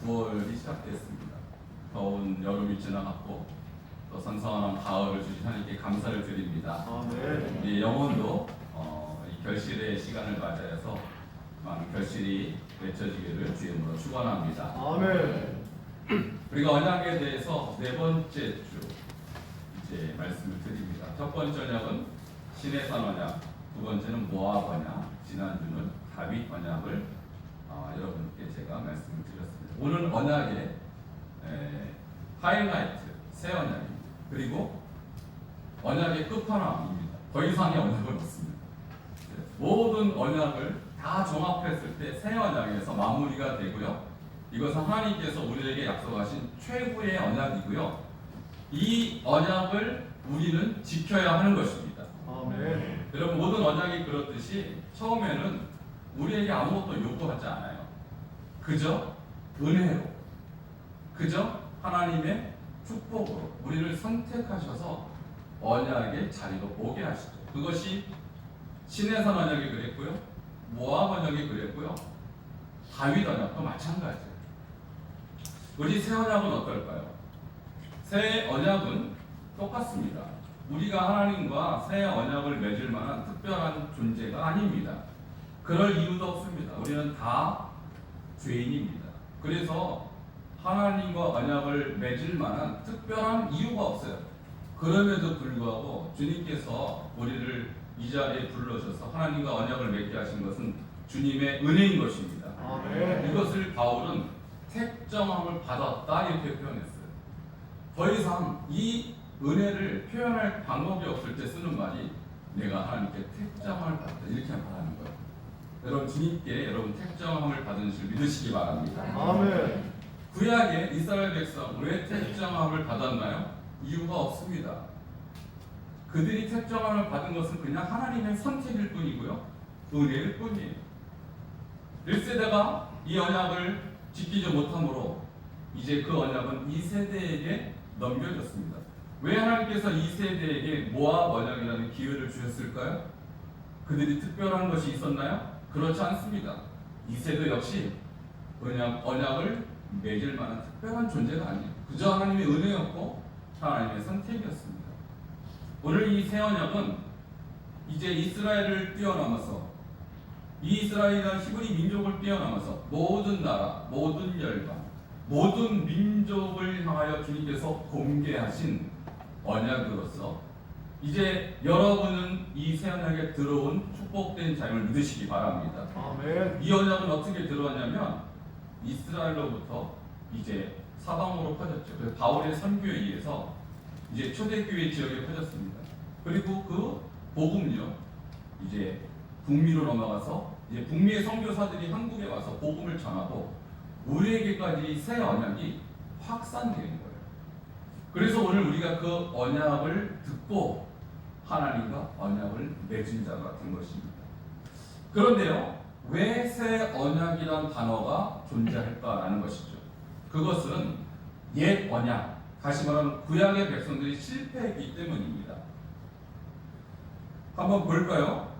9월이 시작됐습니다. 더운 여름이 지나갔고 또 선선한 가을을 주신 하나님께 감사를 드립니다. 우리 영혼도 이 결실의 시간을 맞이해서 많은 결실이 맺혀지기를 주의 이름으로 축원합니다. 아멘. 우리가 언약에 대해서 네 번째 주 이제 말씀을 드립니다. 첫 번째 언약은 시내산 언약, 두 번째는 모압 언약, 지난주는 다윗 언약을 여러분께 제가 말씀을 드렸습니다. 오늘 언약의 하이라이트, 새 언약입니다. 그리고 언약의 끝판왕입니다. 더 이상의 언약은 없습니다. 모든 언약을 다 종합했을 때 새 언약에서 마무리가 되고요. 이것은 하나님께서 우리에게 약속하신 최후의 언약이고요. 이 언약을 우리는 지켜야 하는 것입니다. 아멘. 여러분, 모든 언약이 그렇듯이 처음에는 우리에게 아무것도 요구하지 않아요. 그저 은혜로, 그저 하나님의 축복으로 우리를 선택하셔서 언약의 자리로 오게 하시죠. 그것이 시내산 언약이 그랬고요, 모압 언약이 그랬고요, 다윗 언약도 마찬가지예요. 우리 새 언약은 어떨까요? 새 언약은 똑같습니다. 우리가 하나님과 새 언약을 맺을 만한 특별한 존재가 아닙니다. 그럴 이유도 없습니다. 우리는 다 죄인입니다. 그래서 하나님과 언약을 맺을 만한 특별한 이유가 없어요. 그럼에도 불구하고 주님께서 우리를 이 자리에 불러셔서 하나님과 언약을 맺게 하신 것은 주님의 은혜인 것입니다. 아멘. 이것을 바울은 택정함을 받았다 이렇게 표현했어요. 더 이상 이 은혜를 표현할 방법이 없을 때 쓰는 말이 내가 하나님께 택정함을 받았다 이렇게 말하는 거예요. 여러분, 주님께 여러분 택정함을 받은 줄 믿으시기 바랍니다. 아멘. 구약의 이스라엘 백성 왜 택정함을 받았나요? 이유가 없습니다. 그들이 택정함을 받은 것은 그냥 하나님의 선택일 뿐이고요, 은혜일 뿐이에요. 1세대가 이 언약을 지키지 못함으로 이제 그 언약은 2세대에게 넘겨졌습니다. 왜 하나님께서 2세대에게 모압 언약이라는 기회를 주셨을까요? 그들이 특별한 것이 있었나요? 그렇지 않습니다. 2세대 역시 언약을 맺을 만한 특별한 존재가 아니에요. 그저 하나님의 은혜였고 하나님의 선택이었습니다. 오늘 이 새 언약은 이제 이스라엘을 뛰어넘어서, 이 이스라엘이라는 히브리 민족을 뛰어넘어서 모든 나라, 모든 열방, 모든 민족을 향하여 주님께서 공개하신 언약으로서 이제 여러분은 이 새 언약에 들어온 축복된 자임을 믿으시기 바랍니다. 아멘. 이 언약은 어떻게 들어왔냐면 이스라엘로부터 이제 사방으로 퍼졌죠. 그래서 바울의 선교에 의해서 이제 초대교회 지역에 퍼졌습니다. 그리고 그 복음요 이제 북미로 넘어가서 이제 북미의 선교사들이 한국에 와서 복음을 전하고 우리에게까지 새 언약이 확산되는 거예요. 그래서 오늘 우리가 그 언약을 듣고 하나님과 언약을 맺은 자가 된 것입니다. 그런데요, 왜 새 언약이란 단어가 존재할까라는 것이죠. 그것은 옛 언약, 다시 말하면 구약의 백성들이 실패했기 때문입니다. 한번 볼까요?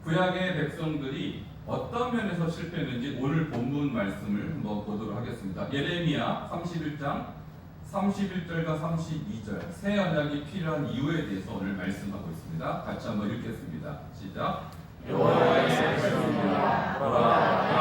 구약의 백성들이 어떤 면에서 실패했는지 오늘 본문 말씀을 한번 보도록 하겠습니다. 예레미야 31장 31절과 32절 새 언약이 필요한 이유에 대해서 오늘 말씀하고 있습니다. 같이 한번 읽겠습니다. 시작. 여호와의 말씀입니다. 보라,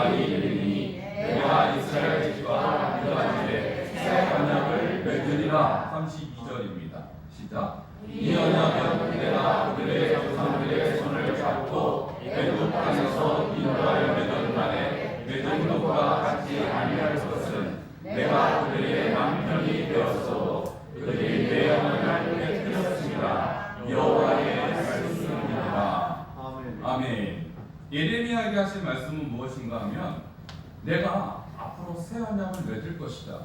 나의 이름이 내가 이스라엘 집과 유다 집에 새 언약을 맺으리라. 32절입니다. 시작. 이 언약은 내가 그들의 조상들의 손을 잡고 애굽 땅에서 인도하여 맺은 날에 맺은 것과 같지 아니할 것은 내가 그들의 남편이 되었어도 그들이 내 언약을 깨뜨렸습니다. 여호와의 말씀입니다. 아멘. 아멘. 예레미야에게 하신 말씀은 무엇인가 하면 내가 앞으로 새 언약을 맺을 것이다.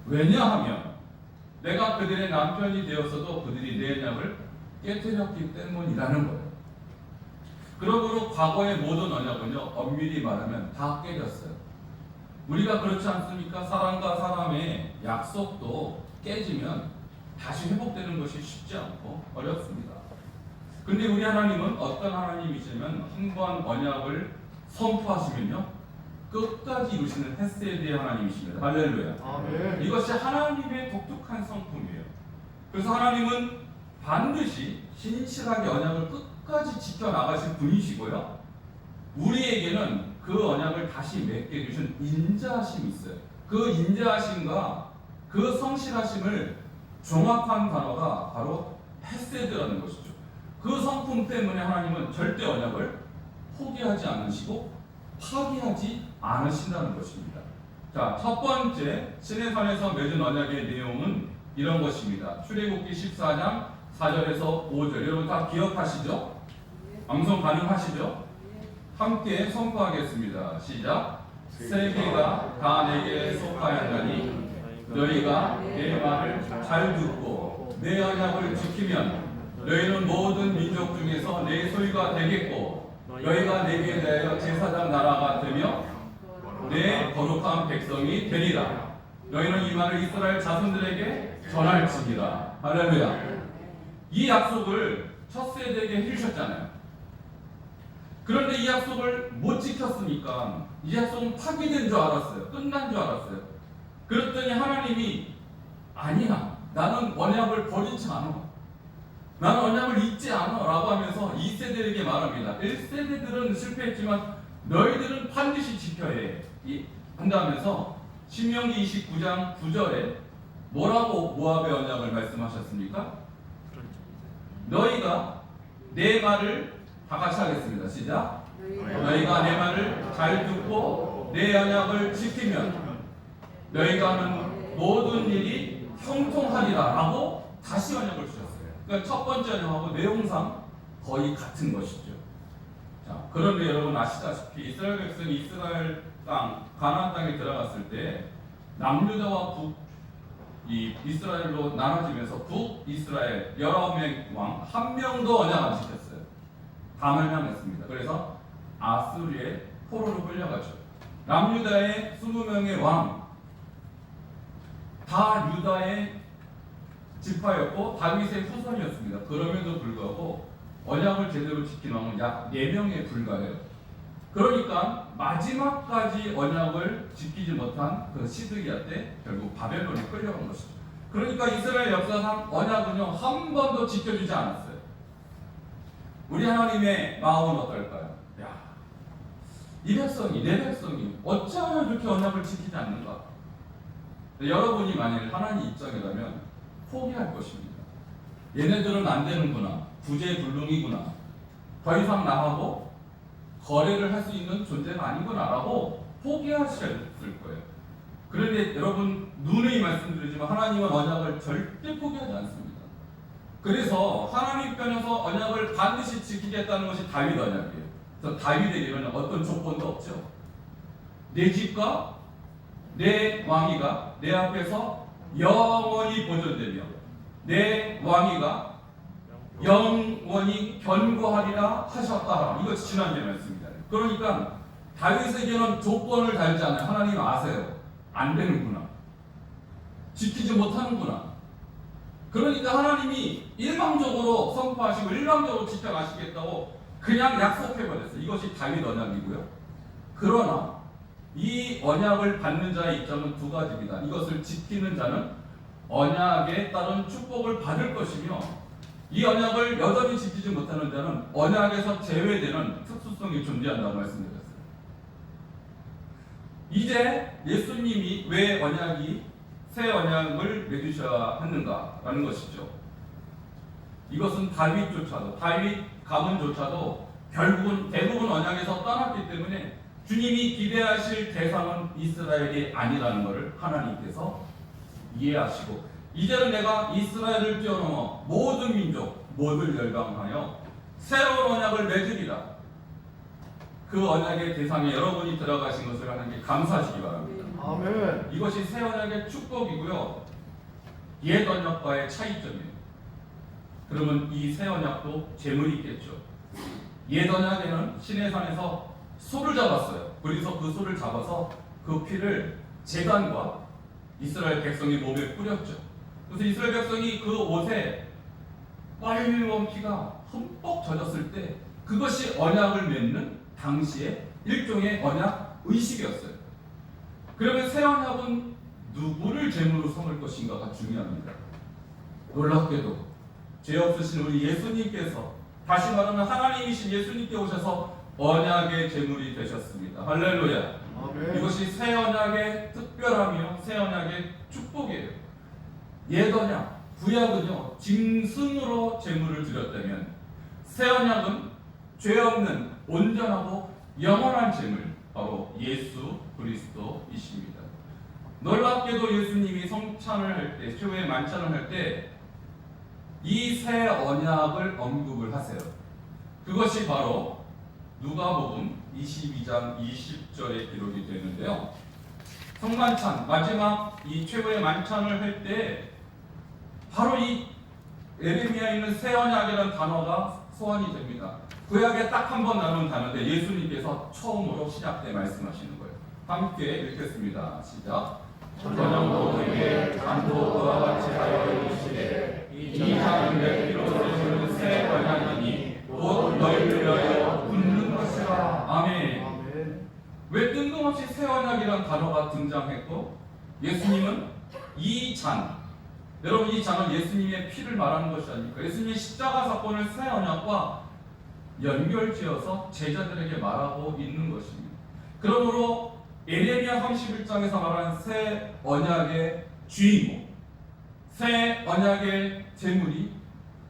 왜냐하면 내가 그들의 남편이 되었어도 그들이 내 언약을 깨뜨렸기 때문이라는 거예요. 그러므로 과거의 모든 언약은요, 엄밀히 말하면 다 깨졌어요. 우리가 그렇지 않습니까? 사람과 사람의 약속도 깨지면 다시 회복되는 것이 쉽지 않고 어렵습니다. 근데 우리 하나님은 어떤 하나님이시냐면 한 번 언약을 선포하시면요, 끝까지 이루시는 헤세드의 하나님이십니다. 할렐루야. 아멘. 이것이 하나님의 독특한 성품이에요. 그래서 하나님은 반드시 신실하게 언약을 끝까지 지켜나가실 분이시고요. 우리에게는 그 언약을 다시 맺게 해주신 인자하심이 있어요. 그 인자하심과 그 성실하심을 종합한 단어가 바로 헤세드라는 것이죠. 그 성품 때문에 하나님은 절대 언약을 포기하지 않으시고 파기하지 않으신다는 것입니다. 자, 첫 번째 시내산에서 맺은 언약의 내용은 이런 것입니다. 출애굽기 14장 4절에서 5절. 여러분 다 기억하시죠? 암송 가능하시죠? 함께 선포하겠습니다. 시작. 세계가 다 내게 속하였나니 너희가 내 말을 잘 듣고 내 언약을 지키면 너희는 모든 민족 중에서 내 소유가 되겠고 너희가 내게 대하여 제사장 나라가 되며 내 거룩한 백성이 되리라. 너희는 이 말을 이스라엘 자손들에게 전할지니라. 할렐루야. 이 약속을 첫 세대에게 해주셨잖아요. 그런데 이 약속을 못 지켰으니까 이 약속은 파기된 줄 알았어요. 끝난 줄 알았어요. 그랬더니 하나님이 아니야, 나는 언약을 버리지 않아, 나는 언약을 잊지 않아 라고 하면서 2세대에게 말합니다. 1세대들은 실패했지만 너희들은 반드시 지켜야 해 한다면서 신명기 29장 9절에 뭐라고 모압의 언약을 말씀하셨습니까? 너희가 내 말을 다 같이 하겠습니다. 시작. 너희가 내 말을 잘 듣고 내 언약을 지키면 너희가 하는 모든 일이 형통하리라 라고 다시 언약을 주셨어요. 그러니까 첫 번째 언약하고 내용상 거의 같은 것이죠. 자, 그런데 여러분 아시다시피 이스라엘 백성이 이스라엘 땅, 가나안 땅에 들어갔을 때 남유다와 이스라엘로 나눠지면서 북이스라엘 19명의 왕 한 명도 언약 안 지켰어요. 다 멸망했습니다. 그래서 아수리의 포로로 끌려가죠. 남유다의 20명의 왕 다 유다의 지파였고 다윗의 후손이었습니다. 그럼에도 불구하고 언약을 제대로 지킨 왕은 약 4명에 불과해요. 그러니까 마지막까지 언약을 지키지 못한 그 시드기야 때 결국 바벨론에 끌려간 것이죠. 그러니까 이스라엘 역사상 언약은요 한 번도 지켜주지 않았어요. 우리 하나님의 마음은 어떨까요? 야, 이 백성이, 내 백성이 어찌하여 이렇게 언약을 지키지 않는가? 여러분이 만일 하나님 입장이라면 포기할 것입니다. 얘네들은 안 되는구나, 구제불능이구나, 더 이상 나하고 거래를 할 수 있는 존재가 아니구나 라고 포기하셨을 거예요. 그런데 여러분 누누이 말씀드리지만 하나님은 언약을 절대 포기하지 않습니다. 그래서 하나님 편에서 언약을 반드시 지키겠다는 것이 다윗 언약이에요. 그래서 다윗에게는 어떤 조건도 없죠. 내 집과 내 왕위가 내 앞에서 영원히 보존되며 내 왕위가 영원히 견고하리라 하셨다. 이거 지난주에 말씀입니다. 그러니까 다윗에게는 조건을 달지 않아요. 하나님 아세요. 안 되는구나, 지키지 못하는구나. 그러니까 하나님이 일방적으로 선포하시고 일방적으로 지켜가시겠다고 그냥 약속해버렸어요. 이것이 다윗 언약이고요. 그러나 이 언약을 받는 자의 입장은 두 가지입니다. 이것을 지키는 자는 언약에 따른 축복을 받을 것이며 이 언약을 여전히 지키지 못하는 자는 언약에서 제외되는 특수성이 존재한다고 말씀드렸어요. 이제 예수님이 왜 새 언약을 맺으셔야 하는가라는 것이죠. 이것은 다윗 가문조차도 결국은 대부분 언약에서 떠났기 때문에 주님이 기대하실 대상은 이스라엘이 아니라는 것을 하나님께서 이해하시고 이제는 내가 이스라엘을 뛰어넘어 모든 민족, 모든 열방하여 새로운 언약을 맺으리라. 그 언약의 대상에 여러분이 들어가신 것을 하나님께 감사하시기 바랍니다. 아멘. 이것이 새 언약의 축복이고요. 옛 언약과의 차이점이에요. 그러면 이 새 언약도 재물이 있겠죠. 옛 언약에는 시내산에서 소를 잡았어요. 그래서 그 소를 잡아서 그 피를 제단과 이스라엘 백성의 몸에 뿌렸죠. 그래서 이스라엘 백성이 그 옷에 빨간 피가 흠뻑 젖었을 때 그것이 언약을 맺는 당시의 일종의 언약 의식이었어요. 그러면 새 언약은 누구를 제물로 삼을 것인가가 중요합니다. 놀랍게도 죄 없으신 우리 예수님께서, 다시 말하면 하나님이신 예수님께 오셔서 언약의 제물이 되셨습니다. 할렐루야. 아멘. 이것이 새 언약의 특별함이요, 새 언약의 축복이에요. 옛 언약, 구약은요 짐승으로 제물을 드렸다면, 새 언약은 죄 없는 온전하고 영원한 제물, 바로 예수 그리스도이십니다. 놀랍게도 예수님이 성찬을 할 때, 최후의 만찬을 할 때 이 새 언약을 언급을 하세요. 그것이 바로 누가복음 22장 20절에 기록이 되는데요. 성만찬, 마지막 이 최후의 만찬을 할 때 바로 이 에레미야에 있는 새 언약이라는 단어가 소환이 됩니다. 구약에 딱 한 번 나오는 단어인데 예수님께서 처음으로 시작 때 말씀하시는 거예요. 함께 읽겠습니다. 시작. 전령도 그에게 잔도 그와 같이 하여 이르시되 이 잔은 내 피로 세우는 새 언약이니 곧 너희를 위하여 붓는 것이라. 아멘. 아멘. 왜 뜬금없이 새 언약이라는 단어가 등장했고, 예수님은 이 잔, 여러분 이 잔은 예수님의 피를 말하는 것이 아닙니까? 예수님의 십자가 사건을 새 언약과 연결지어서 제자들에게 말하고 있는 것입니다. 그러므로 에레미야 31장에서 말하는 새 언약의 주인공, 새 언약의 제물이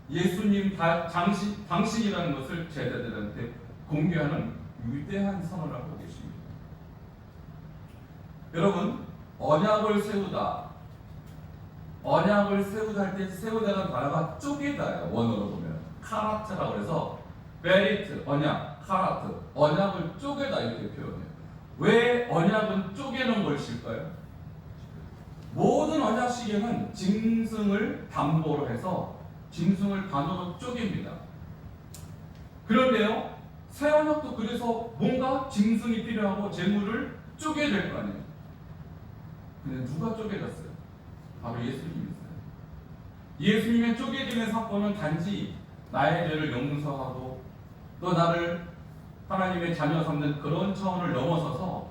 예수님 당신이라는 것을 제자들한테 공개하는 위대한 선언을 하고 계십니다. 여러분, 언약을 세우다 할 때 세우다는 단어가 쪼개다예요. 원어로 보면 카라트라고 해서 베리트, 언약, 카라트, 언약을 쪼개다 이렇게 표현해요. 왜 언약은 쪼개는 것일까요? 모든 언약 시계는 짐승을 담보로 해서 짐승을 반으로 쪼갭니다. 그런데요, 새 언약도 그래서 뭔가 짐승이 필요하고 제물을 쪼개야 될 거 아니에요. 근데 누가 쪼개졌어요? 바로 예수님이었어요. 예수님의 쪼개짐의 사건은 단지 나의 죄를 용서하고 또 나를 하나님의 자녀 삼는 그런 차원을 넘어서서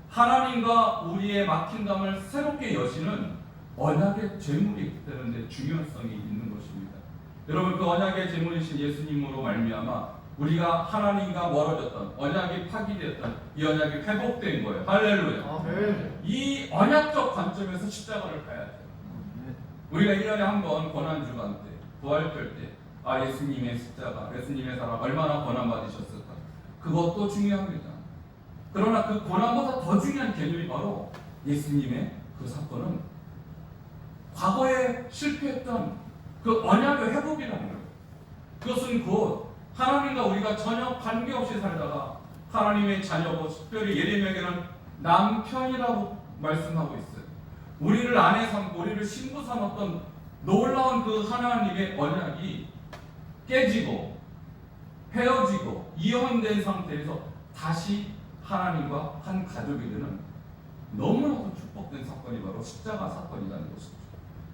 하나님과 우리의 막힌감을 새롭게 여시는 언약의 제물이 되는데 중요성이 있는 것입니다. 여러분, 그 언약의 제물이신 예수님으로 말미암아 우리가 하나님과 멀어졌던 언약이 파기되었던 이 언약이 회복된 거예요. 할렐루야. 아멘. 이 언약적 관점에서 십자가를 봐야 돼요. 우리가 1년에 한 번 고난주간 때, 부활절 때, 예수님의 십자가, 예수님의 사랑 얼마나 고난받으셨을까, 그것도 중요합니다. 그러나 그 고난보다 더 중요한 개념이 바로 예수님의 그 사건은 과거에 실패했던 그 언약의 회복이라는 거예요. 그것은 곧 하나님과 우리가 전혀 관계없이 살다가 하나님의 자녀고, 특별히 예레미야에게는 남편이라고 말씀하고 있어요. 우리를 아내 삼고 우리를 신부 삼았던 놀라운 그 하나님의 언약이 깨지고 헤어지고 이혼된 상태에서 다시 하나님과 한 가족이 되는 너무나도 축복된 사건이 바로 십자가 사건이라는 것이죠.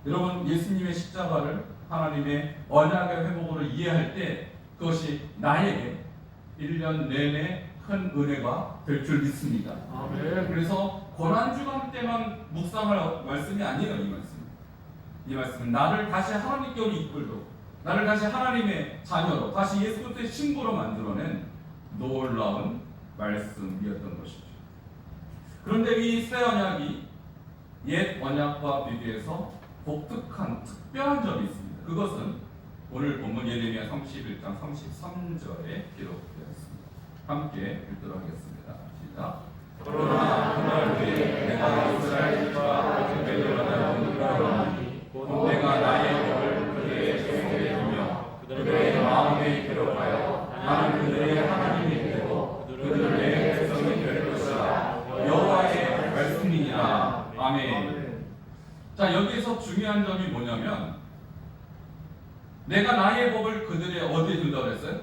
여러분, 예수님의 십자가를 하나님의 언약의 회복으로 이해할 때 그것이 나에게 1년 내내 큰 은혜가 될 줄 믿습니다. 아멘. 그래서 고난주간 때만 묵상할 말씀이 아니에요. 이 말씀은 나를 다시 하나님께로 이끌고 나를 다시 하나님의 자녀로, 다시 예수 그리스도의 신부로 만들어낸 놀라운 말씀이었던 것이죠. 그런데 이 새 언약이 옛 언약과 비교해서 독특한 특별한 점이 있습니다. 그것은 오늘 본문 예레미야 31장 33절에 기록되어 있습니다. 함께 읽도록 하겠습니다. 시작. 그러나 그날 후에 내가 이스라엘 집과 그들을 만나니 곧 내가 나의 법을 그들의 속에 두며 그들의 마음에 기록하여 나는 그들의 하나님이 되고 그들은 내 백성이 될 것이라. 여호와의 말씀이니라. 아멘. 자, 여기서 중요한 점이 뭐냐면 내가 나의 법을 그들의 어디에 둔다고 했어요?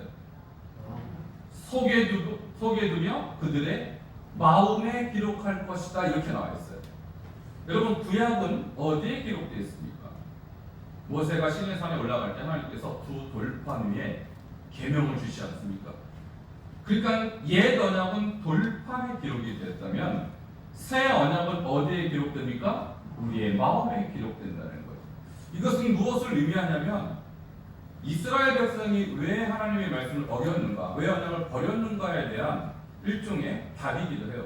속에 두며 그들의 마음에 기록할 것이다, 이렇게 나와 있어요. 여러분, 구약은 어디에 기록되어 있습니까? 모세가 시내산에 올라갈 때 하나님께서 두 돌판 위에 계명을 주시지 않습니까? 그러니까 옛 언약은 돌판에 기록이 되었다면 새 언약은 어디에 기록됩니까? 우리의 마음에 기록된다는 거예요. 이것은 무엇을 의미하냐면 이스라엘 백성이 왜 하나님의 말씀을 어겼는가, 왜 언약을 버렸는가에 대한 일종의 답이기도 해요.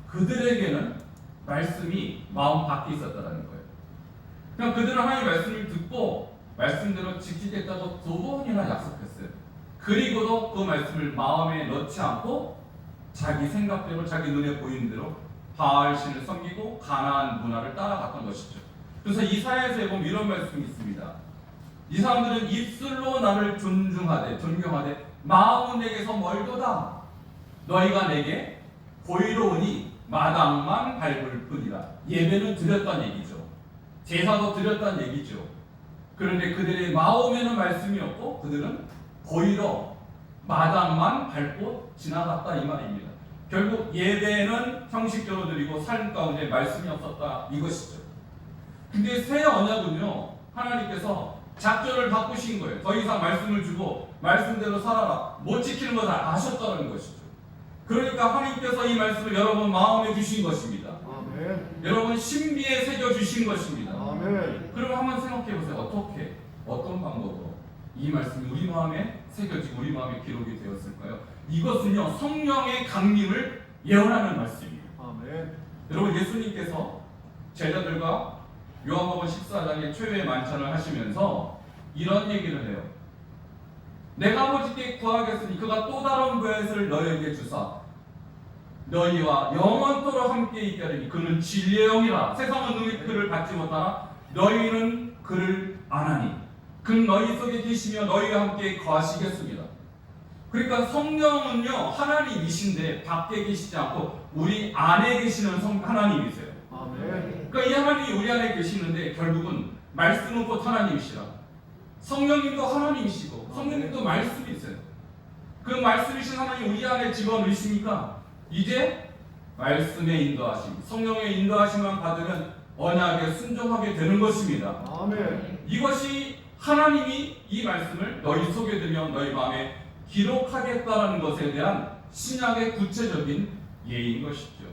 그들에게는 말씀이 마음 밖에 있었다는 거예요. 그냥 그들은 하나님의 말씀을 듣고 말씀대로 지키겠다고 2번이나 약속했어요. 그리고도 그 말씀을 마음에 넣지 않고 자기 생각대로 자기 눈에 보이는 대로 바알신을 섬기고 가나안 문화를 따라갔던 것이죠. 그래서 이사야서에 보면 이런 말씀이 있습니다. 이 사람들은 입술로 나를 존경하되 마음은 내게서 멀도다. 너희가 내게 보이로우니 마당만 밟을 뿐이라. 예배는 드렸단 얘기죠. 제사도 드렸단 얘기죠. 그런데 그들의 마음에는 말씀이 없고 그들은 보이러 마당만 밟고 지나갔다 이 말입니다. 결국 예배는 형식적으로 드리고 삶 가운데 말씀이 없었다 이것이죠. 근데 새 언약은요, 하나님께서 작전을 바꾸신 거예요. 더 이상 말씀을 주고 말씀대로 살아라, 못 지키는 것을 아셨다는 것이죠. 그러니까 하나님께서 이 말씀을 여러분 마음에 주신 것입니다. 아멘. 여러분 신비에 새겨 주신 것입니다. 아멘. 그럼 한번 생각해 보세요. 어떻게, 어떤 방법으로 이 말씀이 우리 마음에 새겨지고 우리 마음에 기록이 되었을까요? 이것은요, 성령의 강림을 예언하는 말씀이에요. 아멘. 여러분, 예수님께서 제자들과 요한복음 14장에 최후의 만찬을 하시면서 이런 얘기를 해요. 내가 아버지께 구하겠으니 그가 또 다른 보혜사를 너희에게 주사 너희와 영원토록 함께 있게 하리니 그는 진리의 영이라. 세상은 너희 그를 받지 못하나 너희는 그를 아나니 그는 너희 속에 계시며 너희와 함께 거하시겠습니다. 그러니까 성령은요, 하나님이신데 밖에 계시지 않고 우리 안에 계시는 하나님이세요. 아멘. 그러니까 이 하나님이 우리 안에 계시는데 결국은 말씀은 곧 하나님이시라. 성령님도 하나님이시고 성령님도 말씀이세요. 그 말씀이신 하나님 우리 안에 집어넣으시니까 이제 말씀의 인도하심, 성령의 인도하심만 받으면 언약에 순종하게 되는 것입니다. 아멘. 이것이 하나님이 이 말씀을 너희 속에 두며 너희 마음에 기록하겠다라는 것에 대한 신약의 구체적인 예인 것이죠.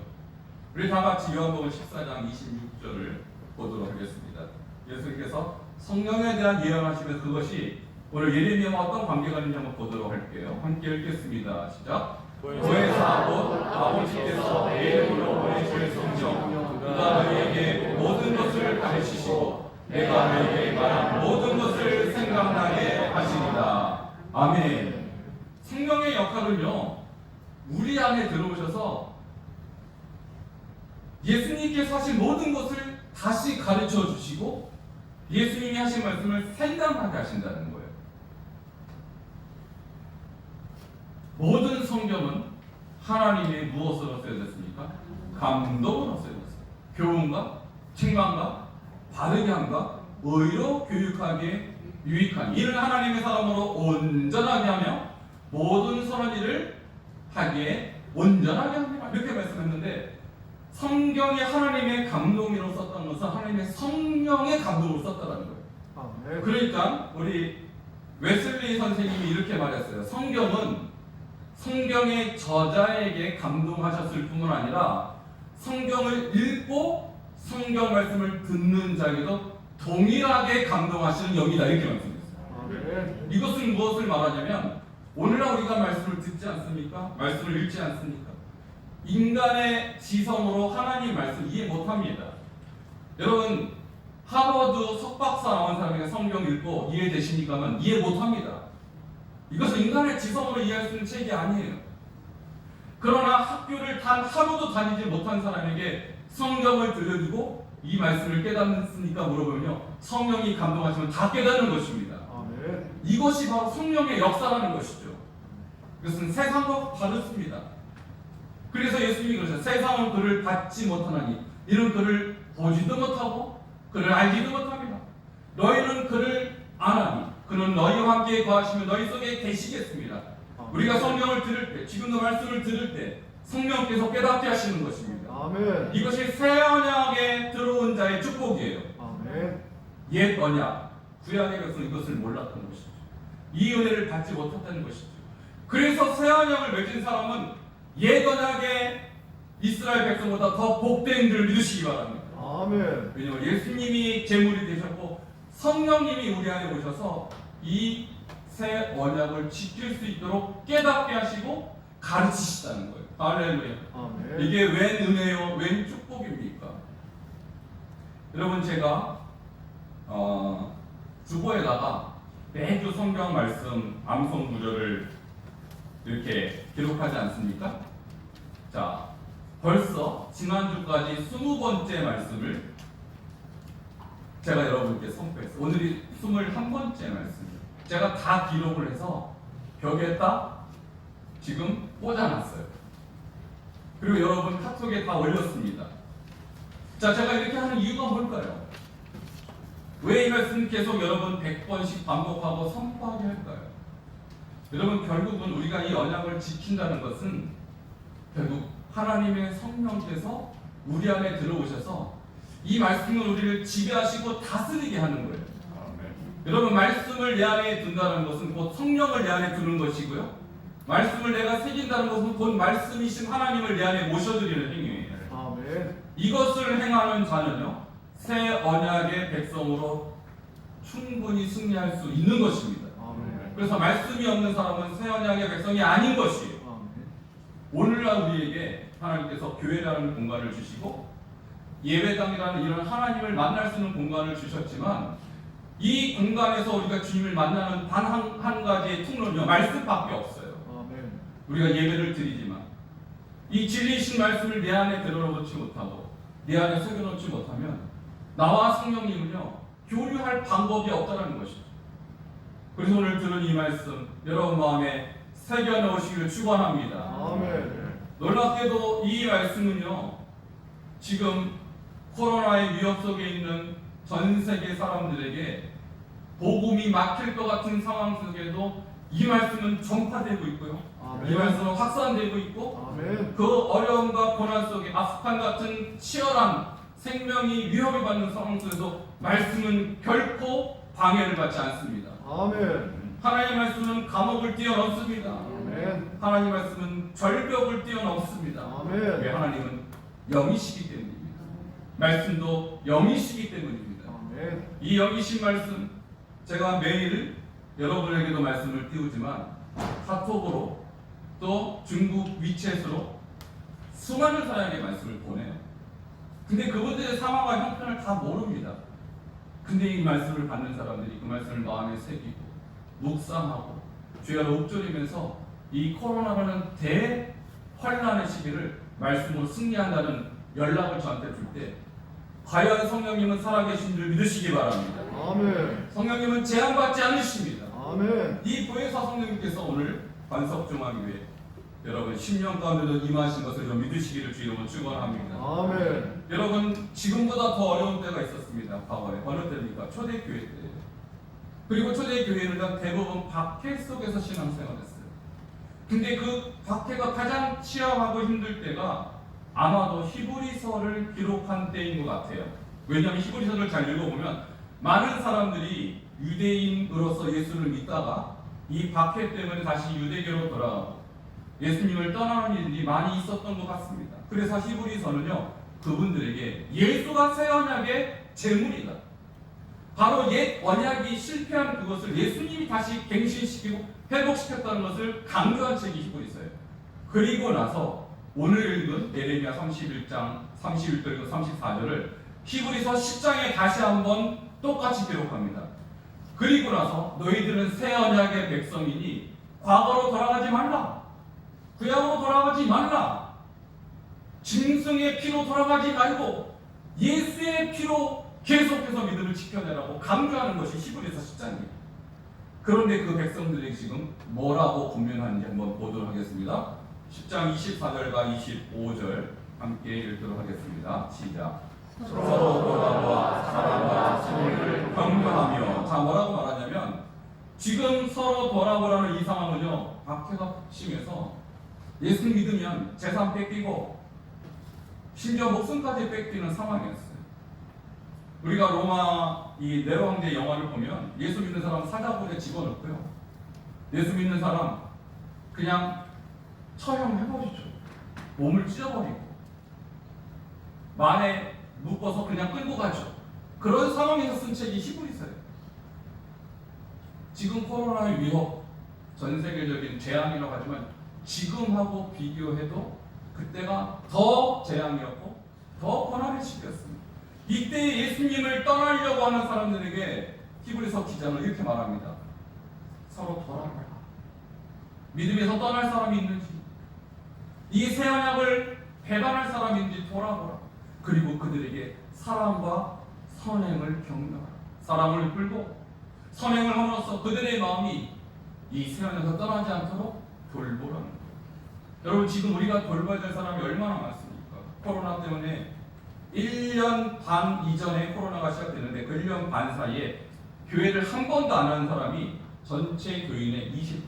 우리 다 같이 요한복음 14장 26절을 보도록 하겠습니다. 예수님께서 성령에 대한 예언하시면서 그것이 오늘 예레미야와 어떤 관계가 있는지 한번 보도록 할게요. 함께 읽겠습니다. 시작. 보혜사 곧 아버지께서 내 이름으로 보내실 성령 그가 너희에게 모든 것을 가르치시고 내가 너희에게 말한 모든 것을 생각나게 하시리라. 아멘. 성령의 역할은요, 우리 안에 들어오셔서 예수님께서 하신 모든 것을 다시 가르쳐 주시고 예수님이 하신 말씀을 생각하게 하신다는 거예요. 모든 성경은 하나님의 무엇으로 쓰여졌습니까? 감동으로 쓰여졌어요. 교훈과 책망과 바르게 함과 의로 교육하기에 유익한 이를 하나님의 사람으로 온전하게 하며 모든 선한 일을 하기에 온전하게 합니다. 이렇게 말씀했는데 성경이 하나님의 감동으로 썼다는 것은 하나님의 성령의 감동으로 썼다는 거예요. 아멘. 그러니까 우리 웨슬리 선생님이 이렇게 말했어요. 성경은 성경의 저자에게 감동하셨을 뿐만 아니라 성경을 읽고 성경 말씀을 듣는 자에게도 동일하게 감동하시는 영이다 이렇게 말씀했어요. 아멘. 이것은 무엇을 말하냐면 오늘날 우리가 말씀을 듣지 않습니까? 말씀을 읽지 않습니까? 인간의 지성으로 하나님 말씀 이해 못합니다. 여러분 하버드 석박사 나온 사람에게 성경 읽고 이해되십니까만 이해 못합니다. 이것은 인간의 지성으로 이해할 수 있는 책이 아니에요. 그러나 학교를 단 하루도 다니지 못한 사람에게 성경을 들려주고 이 말씀을 깨닫습니까? 물어보면요, 성령이 감동하시면 다 깨닫는 것입니다. 아멘. 이것이 바로 성령의 역사라는 것이죠. 이것은 세상과 다릅니다. 그래서 예수님이 그러셨어요. 세상은 그를 받지 못하나니 이는 그를 보지도 못하고 그를 알지도 못합니다. 너희는 그를 아나니 그는 너희와 함께 거하시며 너희 속에 계시겠습니다. 우리가 성경을 들을 때, 지금도 말씀을 들을 때 성령께서 깨닫게 하시는 것입니다. 아멘. 이것이 새 언약에 들어온 자의 축복이에요. 아멘. 옛 언약, 구약의 백성은 이것을 몰랐던 것이죠. 이 은혜를 받지 못했다는 것이죠. 그래서 새 언약을 맺은 사람은 옛 언약의 이스라엘 백성보다 더 복된 줄 믿으시기 바랍니다. 아멘. 왜냐하면 예수님이 제물이 되셨고 성령님이 우리 안에 오셔서 이 새 언약을 지킬 수 있도록 깨닫게 하시고 가르치시다는 거예요. 할렐루야. 아멘. 이게 웬 은혜요, 웬 축복입니까? 여러분 제가 주보에다가 매주 성경 말씀 암송 구절을 이렇게 기록하지 않습니까? 자, 벌써 지난주까지 20번째 말씀을 제가 여러분께 선포했어요. 오늘이 21번째 말씀이에요. 제가 다 기록을 해서 벽에 딱 지금 꽂아놨어요. 그리고 여러분 카톡에 다 올렸습니다. 자, 제가 이렇게 하는 이유가 뭘까요? 왜 이 말씀 계속 여러분 100번씩 반복하고 선포하게 할까요? 여러분 결국은 우리가 이 언약을 지킨다는 것은 결국 하나님의 성령께서 우리 안에 들어오셔서 이 말씀을 우리를 지배하시고 다스리게 하는 거예요. 여러분 말씀을 내 안에 둔다는 것은 곧 성령을 내 안에 두는 것이고요. 말씀을 내가 새긴다는 것은 곧 말씀이신 하나님을 내 안에 모셔드리는 행위예요. 아멘. 이것을 행하는 자는요 새 언약의 백성으로 충분히 승리할 수 있는 것입니다. 아멘. 그래서 말씀이 없는 사람은 새 언약의 백성이 아닌 것이에요. 아멘. 오늘날 우리에게 하나님께서 교회라는 공간을 주시고 예배당이라는 이런 하나님을 만날 수 있는 공간을 주셨지만 이 공간에서 우리가 주님을 만나는 단 한 가지의 통로는요 말씀밖에 없어요. 아멘. 우리가 예배를 드리지만 이 진리이신 말씀을 내 안에 들어놓지 못하고 내 안에 새겨놓지 못하면 나와 성령님은요 교류할 방법이 없다는 것이죠. 그래서 오늘 들은 이 말씀 여러분 마음에 새겨놓으시기를 축원합니다. 아멘. 놀랍게도 이 말씀은요 지금 코로나의 위협 속에 있는 전 세계 사람들에게 복음이 막힐 것 같은 상황 속에도 이 말씀은 전파되고 있고요. 아멘. 이 말씀은 확산되고 있고 아멘. 그 어려움과 고난 속에 아프간 같은 치열한 생명이 위협을 받는 상황 속에서 말씀은 결코 방해를 받지 않습니다. 아멘. 하나님의 말씀은 감옥을 뛰어넘습니다. 아멘. 하나님의 말씀은 절벽을 뛰어넘습니다. 아멘. 왜 하나님은 영이시기 때문입니다. 말씀도 영이시기 때문입니다. 아멘. 이 영이신 말씀 제가 매일 여러분에게도 말씀을 띄우지만 카톡으로 또 중국 위챗으로 수많은 사람에게 말씀을 보내요. 근데 그분들의 상황과 형편을 다 모릅니다. 근데 이 말씀을 받는 사람들이 그 말씀을 마음에 새기고 묵상하고 주야로 읊조리면서 이 코로나라는 대환란의 시기를 말씀으로 승리한다는 연락을 저한테 줄 때 과연 성령님은 살아계신 줄 믿으시기 바랍니다. 아멘. 성령님은 제한받지 않으십니다. 아멘. 이 보혜사 성령님께서 오늘 반석중앙교회 여러분 10년 가운데도 임하신 것을 좀 믿으시기를 주 이름으로 축원합니다. 아멘. 여러분 지금보다 더 어려운 때가 있었습니다. 과거에 어느 때입니까? 초대교회 때예요. 그리고 초대교회는 대부분 박해 속에서 신앙생활했어요. 근데 그 박해가 가장 치열하고 힘들 때가 아마도 히브리서를 기록한 때인 것 같아요. 왜냐하면 히브리서를 잘 읽어보면 많은 사람들이 유대인으로서 예수를 믿다가 이 박해 때문에 다시 유대교로 돌아가고 예수님을 떠나는 일이 많이 있었던 것 같습니다. 그래서 히브리서는요 그분들에게 예수가 새 언약의 제물이다. 바로 옛 언약이 실패한 그것을 예수님이 다시 갱신시키고 회복시켰다는 것을 강조한 책이 히브리서예요. 그리고 나서 오늘 읽은 예레미야 31장 31절과 34절을 히브리서 10장에 다시 한번 똑같이 기록합니다. 그리고 나서 너희들은 새 언약의 백성이니 과거로 돌아가지 말라. 구약으로 돌아가지 말라. 짐승의 피로 돌아가지 말고 예수의 피로 계속해서 믿음을 지켜내라고 강조하는 것이 히브리서 10장입니다. 그런데 그 백성들이 지금 뭐라고 권면하는지 한번 보도록 하겠습니다. 10장 24절과 25절 함께 읽도록 하겠습니다. 시작. 서로 돌아와 사랑과 친밀을 격려하며. 자, 뭐라고 말하냐면 지금 서로 돌아보라는 이 상황은요 박해가 심해서 예수 믿으면 재산 뺏기고 심지어 목숨까지 뺏기는 상황이었어요. 우리가 로마 이 네로 황제 영화를 보면 예수 믿는 사람 사자굴에 집어넣고요. 예수 믿는 사람 그냥 처형해버리죠. 몸을 찢어버리고 만에 묶어서 그냥 끌고 가죠. 그런 상황에서 쓴 책이 히브리서예요. 지금 코로나의 위협, 전 세계적인 재앙이라고 하지만 지금하고 비교해도 그때가 더 재앙이었고 더 고난의 시기였습니다. 이때 예수님을 떠나려고 하는 사람들에게 히브리서 기자는 이렇게 말합니다. 서로 돌아보라. 믿음에서 떠날 사람이 있는지, 이 새 언약을 배반할 사람이 있는지 돌아보라. 그리고 그들에게 사랑과 선행을 격려하라. 사랑을 끌고 선행을 함으로써 그들의 마음이 이 새 언약에서 떠나지 않도록 돌보라는 거예요. 여러분, 지금 우리가 돌봐야 될 사람이 얼마나 많습니까? 코로나 때문에 1년 반 이전에 코로나가 시작됐는데 그 1년 반 사이에 교회를 한 번도 안 하는 사람이 전체 교인의 20%.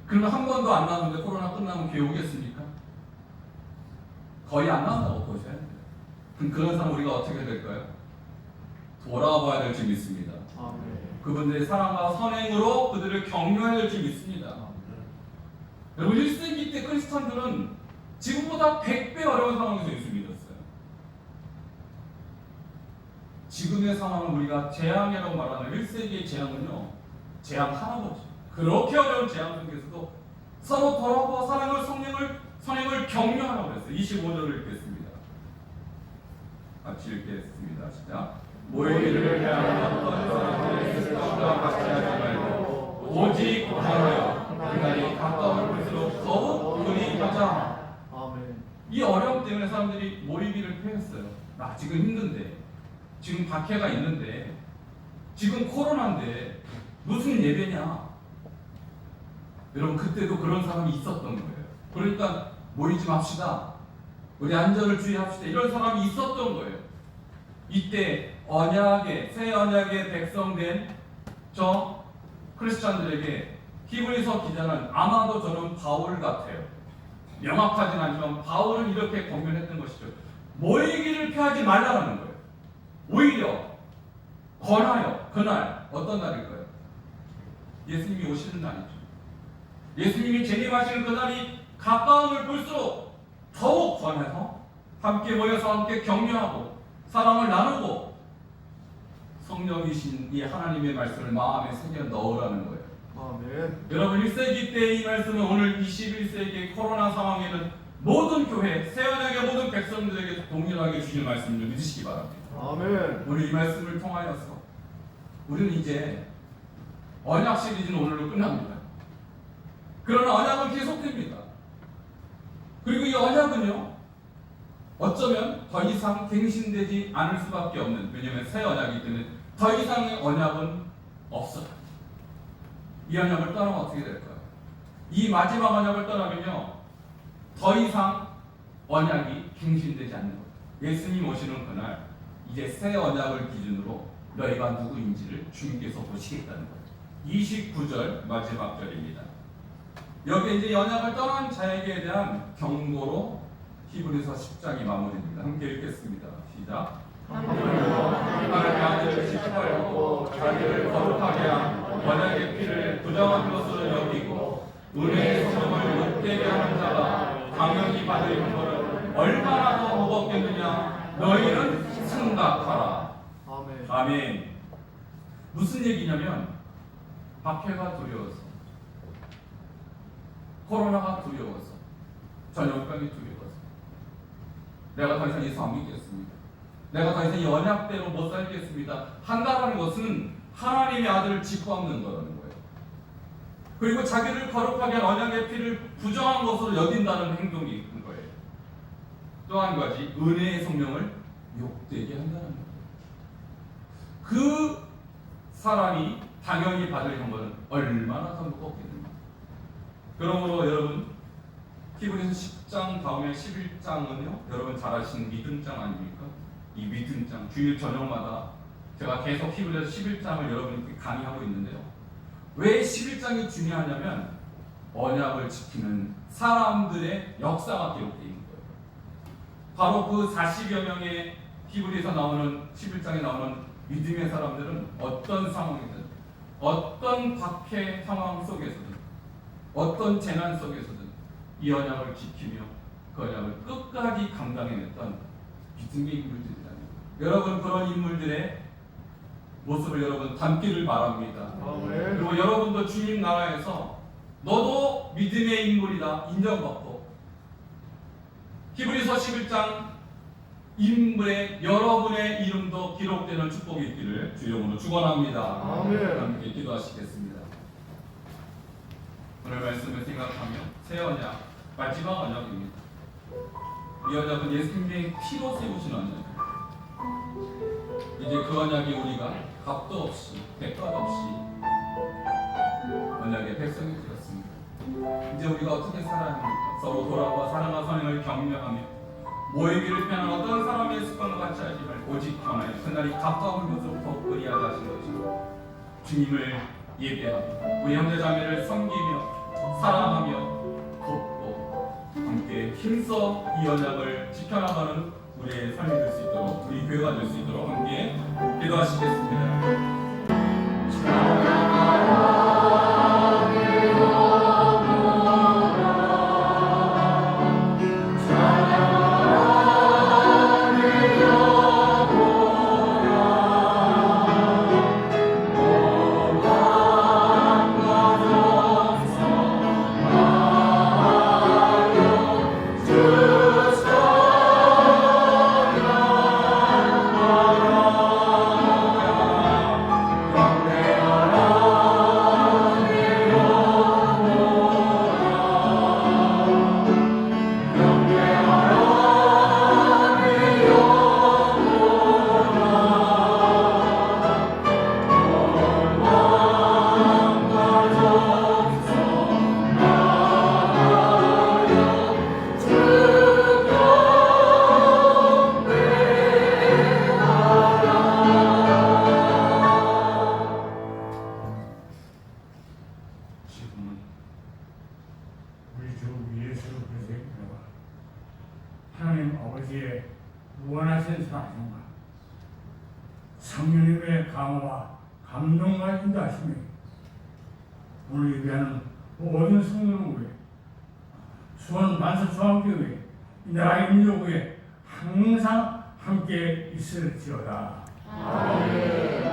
그러면 한 번도 안 나오는데 코로나 끝나면 교회 오겠습니까? 거의 안 나온다고 보셔야 돼요. 그럼 그런 사람 우리가 어떻게 될까요? 돌아봐야 될 줄 믿습니다. 아멘. 그분들의 사랑과 선행으로 그들을 격려해야 될 줄 믿습니다. 여러분, 1세기 때 크리스찬들은 지금보다 100배 어려운 상황에서 예수 믿었어요. 지금의 상황은 우리가 재앙이라고 말하는 1세기의 재앙은요, 재앙 하나거든요. 그렇게 어려운 재앙 속에서도 서로 돌아보아 사랑을 선행을 격려하라고 했어요. 25절을 읽겠습니다. 같이 읽겠습니다. 시작. 모이기를 대하는 어떤 사람들의 습관과 같이 하지 말고 오직 하여 그날이 가까울 볼수록 더욱 그리 하자. 아멘. 이 어려움 때문에 사람들이 모이기를 피했어요. 나 지금 힘든데, 지금 박해가 있는데, 지금 코로나인데 무슨 예배냐? 여러분, 그때도 그런 사람이 있었던 거예요. 그러니까 모이지 맙시다. 우리 안전을 주의합시다. 이런 사람이 있었던 거예요. 이때 언약의 새 언약의 백성된 저 크리스찬들에게 히브리서 기자는 아마도 저는 바울 같아요. 명확하진 않지만 바울은 이렇게 권면했던 것이죠. 모이기를 피하지 말라는 거예요. 오히려 권하여 그날 어떤 날일까요? 예수님이 오시는 날이죠. 예수님이 재림하시는 그날이 가까움을 볼수록 더욱 권해서 함께 모여서 함께 격려하고 사랑을 나누고 성령이신 이 하나님의 말씀을 마음에 새겨 넣으라는 거예요. 아멘. 여러분, 1세기 때 이 말씀은 오늘 21세기 코로나 상황에는 모든 교회, 새 언약의 모든 백성들에게 동일하게 주신 말씀을 믿으시기 바랍니다. 아멘. 오늘 이 말씀을 통하여서 우리는 이제 언약 시리즈는 오늘로 끝납니다. 그러나 언약은 계속됩니다. 그리고 이 언약은요, 어쩌면 더 이상 갱신되지 않을 수밖에 없는, 왜냐하면 새 언약이기 때문에 더 이상의 언약은 없어요. 이 언약을 떠나면 어떻게 될까요? 이 마지막 언약을 떠나면요, 더 이상 언약이 갱신되지 않는 거예요. 예수님 오시는 그날 이제 새 언약을 기준으로 너희가 누구인지를 주님께서 보시겠다는 거예요. 29절 마지막 절입니다. 여기 이제 언약을 떠난 자에게 대한 경고로 히브리서 10장이 마무리됩니다. 함께 읽겠습니다. 시작. 하나님의 아들을 시집하려고 자기를 거룩하게 한 언약의 피를 부정한 것으로 여기고 은혜의 성령을 못되게 하는 자가 당연히 받을 형벌은 얼마나 더 무겁겠느냐 너희는 생각하라. 아멘. 아멘. 무슨 얘기냐면 박해가 두려워서, 코로나가 두려워서, 전염병이 두려워서 내가 더 이상 예수 안 믿겠습니다. 내가 더 이상 이 언약대로 못 살겠습니다. 한다라는 것은 하나님의 아들을 짓밟는 거라는 거예요. 그리고 자기를 거룩하게 한 언약의 피를 부정한 것으로 여긴다는 행동이 있는 거예요. 또 한 가지, 은혜의 성령을 욕되게 한다는 거예요. 그 사람이 당연히 받을 형벌은 얼마나 더 무겁겠는가. 그러므로 여러분, 히브리서 10장 다음에 11장은요, 여러분 잘 아시는 믿음장 아닙니까? 이 믿음장, 주일 저녁마다 제가 계속 히브리서 11장을 여러분께 강의하고 있는데요. 왜 11장이 중요하냐면 언약을 지키는 사람들의 역사가 기록되어 있는 거예요. 바로 그 40여 명의 히브리서 나오는 11장에 나오는 믿음의 사람들은 어떤 상황이든, 어떤 박해 상황 속에서든, 어떤 재난 속에서든 이 언약을 지키며 그 언약을 끝까지 감당해냈던 믿음의 인물들이라는 여러분 그런 인물들의 모습을 여러분 닮기를 바랍니다. 아멘. 그리고 여러분도 주님 나라에서 너도 믿음의 인물이다 인정받고 히브리서 11장 인물의 여러분의 이름도 기록되는 축복이 있기를 주 이름으로 축원합니다. 아멘. 함께 기도하시겠습니다. 오늘 말씀을 생각하며 새 언약 마지막 언약입니다. 이 언약은 예수님의 피로 세우신 언약입니다. 이제 그 언약이 우리가 값도 없이 대가도 없이 언약의 백성이 되었습니다. 이제 우리가 어떻게 살아야 합니까? 서로 돌아와 사랑과 선행을 격려하며 모이기를 편한 어떤 사람의 습관과 같이 하지 말고 오직 변하여 그날이 가까운 것으로 더욱 그리하자 하신 것으로 주님을 예배하며 우리 형제자매를 섬기며 사랑하며 돕고 함께 힘써 이 언약을 지켜나가는 우리의 삶이 될 수 있도록 우리 교회가 될 수 있도록 함께 기도하시겠습니다. 우리 주 예수 그리스도의 은혜와 하나님 아버지의 무한하신 사랑과 성령님의 강화와 감동과 인도하심이 오늘 예배하는 모든 성도를 위해 수원 만사 중앙교회 이 나라의 민족에 항상 함께 있을지어다. 아멘.